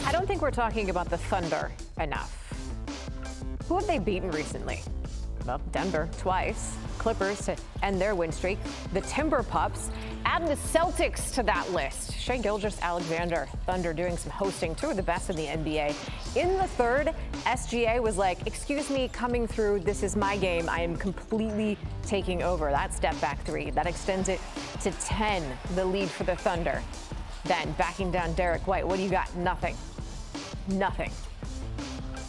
I don't think we're talking about the Thunder enough. Who have they beaten recently? Well, Denver twice, Clippers to end their win streak, the Timber Pups, adding the Celtics to that list. Shai Gilgeous-Alexander, Thunder doing some hosting, two of the best in the NBA. In the third, SGA was like, excuse me, coming through, this is my game. I am completely taking over. That step back three, that extends it to 10, the lead for the Thunder. Then backing down Derek White, what do you got? Nothing. Nothing.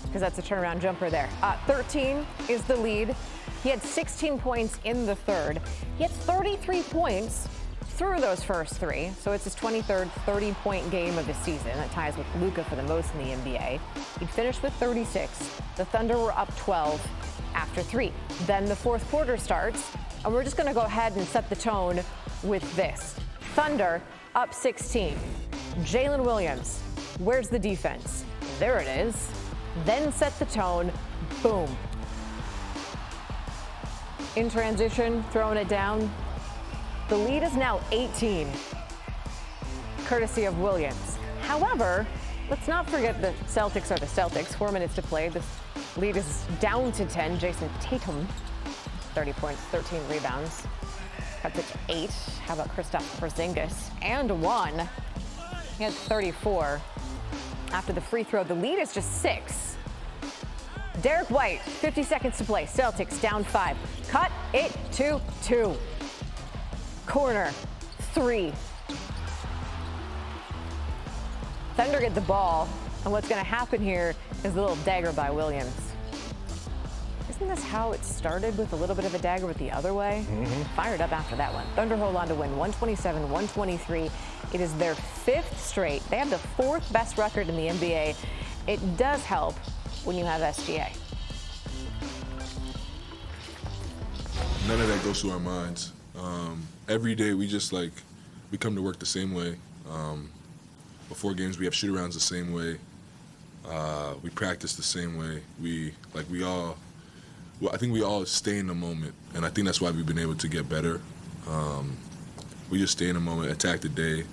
Because that's a turnaround jumper there. 13 is the lead. He had 16 points in the third. He had 33 points through those first three. So it's his 23rd 30-point game of the season. That ties with Luka for the most in the NBA. He finished with 36. The Thunder were up 12 after three. Then the fourth quarter starts, and we're just going to go ahead and set the tone with this. Thunder up 16. Jalen Williams, where's the defense? There it is. Then set the tone. Boom. In transition, throwing it down. The lead is now 18, courtesy of Williams. However, let's not forget the Celtics are the Celtics. 4 minutes to play. The lead is down to 10. Jason Tatum, 30 points, 13 rebounds. Cuts it to 8. How about Kristaps Porzingis? And 1. He had 34. After the free throw, the lead is just 6. Derek White, 50 seconds to play. Celtics down 5. Cut it to 2. Corner, 3. Thunder get the ball, and what's going to happen here is a little dagger by Williams. Isn't this how it started, with a little bit of a dagger with the other way? Fired up after that one. Thunder hold on to win 127-123. It is their 5th straight. They have the 4th best record in the NBA. It does help when you have SGA. None of that goes through our minds. Every day we just we come to work the same way. Before games we have shoot-arounds the same way. We practice the same way. I think we all stay in the moment, and I think that's why we've been able to get better. We just stay in the moment, attack the day,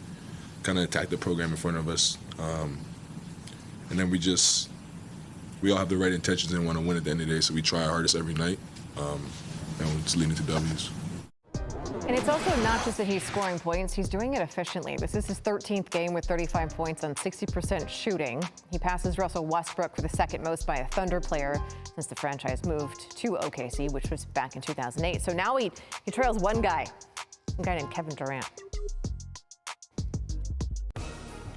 kind of attack the program in front of us, and then we all have the right intentions and want to win at the end of the day, so we try our hardest every night, and it's leading to W's. And it's also not just that he's scoring points, he's doing it efficiently. This is his 13th game with 35 points on 60% shooting. He passes Russell Westbrook for the second most by a Thunder player since the franchise moved to OKC, which was back in 2008. So now he trails one guy named Kevin Durant.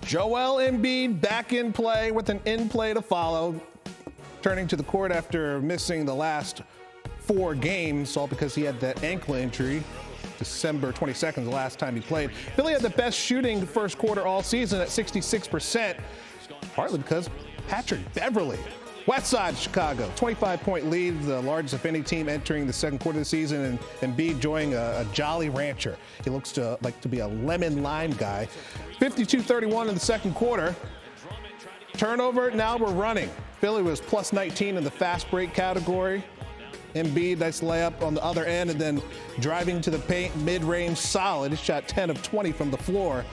Joel Embiid back in play with an in-play to follow. Turning to the court after missing the last 4 games, all because he had that ankle injury. December 22nd, the last time he played. Philly had the best shooting first quarter all season at 66%, partly because Patrick Beverley. West side Chicago, 25-point lead, the largest of any team entering the second quarter of the season, and Embiid joining a Jolly Rancher. He looks like to be a lemon lime guy. 52-31 in the second quarter. Turnover, now we're running. Philly was plus 19 in the fast break category. Embiid, nice layup on the other end, and then driving to the paint, mid-range, solid. He shot 10 of 20 from the floor.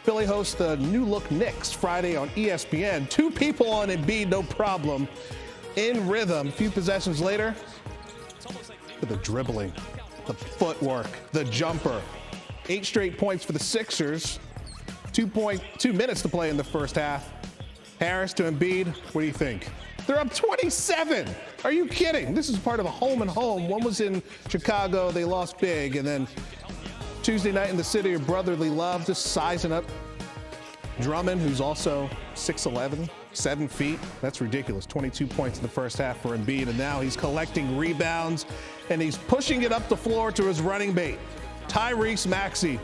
Philly hosts the new look Knicks Friday on ESPN. 2 people on Embiid, no problem. In rhythm. A few possessions later, with the dribbling, the footwork, the jumper. 8 straight points for the Sixers. 2 minutes to play in the first half. Harris to Embiid, what do you think? They're up 27. Are you kidding? This is part of a home and home. One was in Chicago. They lost big. And then Tuesday night in the city of brotherly love, just sizing up Drummond, who's also 6'11", 7 feet. That's ridiculous. 22 points in the first half for Embiid. And now he's collecting rebounds, and he's pushing it up the floor to his running mate, Tyrese Maxey.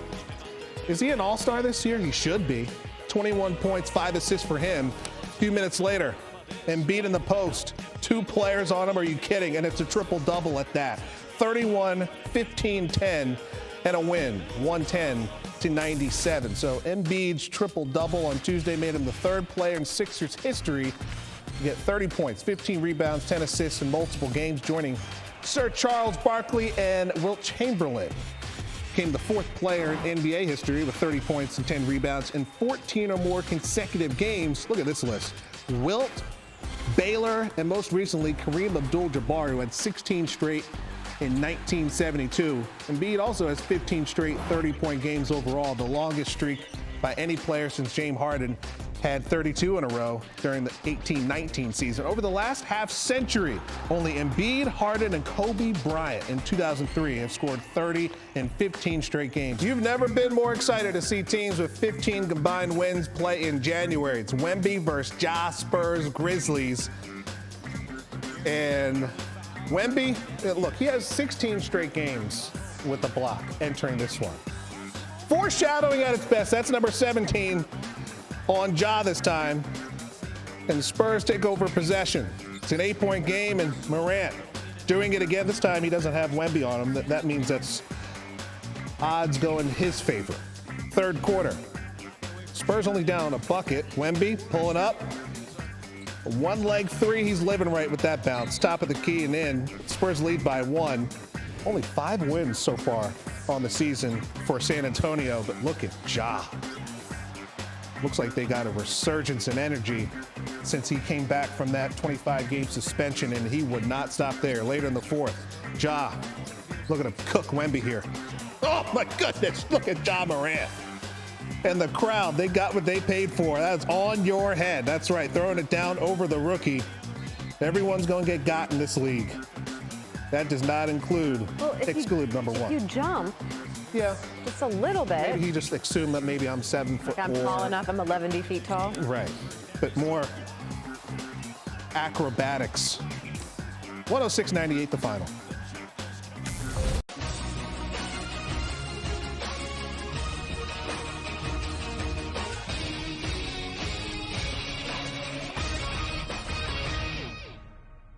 Is he an all-star this year? He should be. 21 points, 5 assists for him. A few minutes later, Embiid in the post. 2 players on him. Are you kidding? And it's a triple-double at that. 31, 15, 10, and a win, 110-97. So Embiid's triple-double on Tuesday made him the 3rd player in Sixers history to get 30 points, 15 rebounds, 10 assists in multiple games, joining Sir Charles Barkley and Wilt Chamberlain. became the 4th player in NBA history with 30 points and 10 rebounds in 14 or more consecutive games. Look at this list. Wilt, Baylor, and most recently Kareem Abdul-Jabbar, who had 16 straight in 1972. Embiid also has 15 straight 30-point games overall, the longest streak by any player since James Harden had 32 in a row during the 18-19 season. Over the last half century, only Embiid, Harden, and Kobe Bryant in 2003 have scored 30 in 15 straight games. You've never been more excited to see teams with 15 combined wins play in January. It's Wemby versus Ja Spurs Grizzlies. And Wemby, look, he has 16 straight games with the block entering this one. Foreshadowing at its best. That's number 17 on Ja this time. And the Spurs take over possession. It's an 8-point game, and Morant doing it again. This time he doesn't have Wemby on him. That means that's odds go in his favor. Third quarter. Spurs only down a bucket. Wemby pulling up. A one-leg three. He's living right with that bounce. Top of the key and in. Spurs lead by 1. Only 5 wins so far on the season for San Antonio, but look at Ja. Looks like they got a resurgence in energy since he came back from that 25-game suspension, and he would not stop there. Later in the 4th, Ja, look at him cook Wemby here. Oh my goodness, look at Ja Morant. And the crowd, they got what they paid for. That's on your head. That's right, throwing it down over the rookie. Everyone's going to get got in this league. That does not exclude number 1. If you jump, yeah, just a little bit. Maybe he just assumed that maybe I'm 7 foot. I'm tall enough. I'm 11 feet tall. Right, but more acrobatics. 106-98 the final.